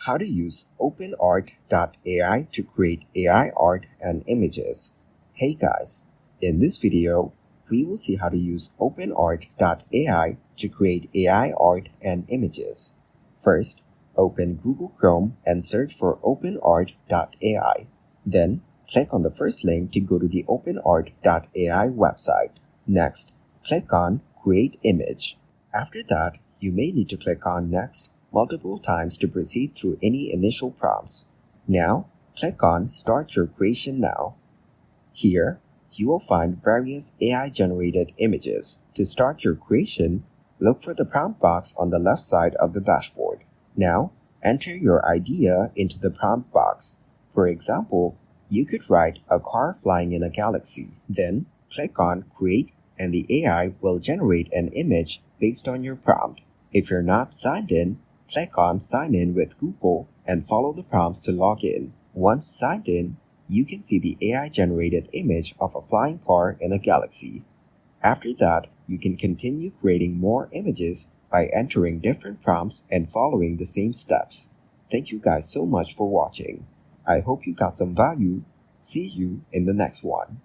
How to use OpenArt.AI to create AI art and images. Hey guys, in this video, we will see how to use OpenArt.AI to create AI art and images. First, open Google Chrome and search for OpenArt.AI. Then, click on the first link to go to the OpenArt.ai website. Next, click on Create Image. After that, you may need to click on Next multiple times to proceed through any initial prompts. Now, click on Start Your Creation Now. Here, you will find various AI-generated images. To start your creation, look for the prompt box on the left side of the dashboard. Now, enter your idea into the prompt box. For example, you could write a car flying in a galaxy. Then, click on Create and the AI will generate an image based on your prompt. If you're not signed in, click on Sign in with Google and follow the prompts to log in. Once signed in, you can see the AI-generated image of a flying car in a galaxy. After that, you can continue creating more images by entering different prompts and following the same steps. Thank you guys so much for watching. I hope you got some value. See you in the next one.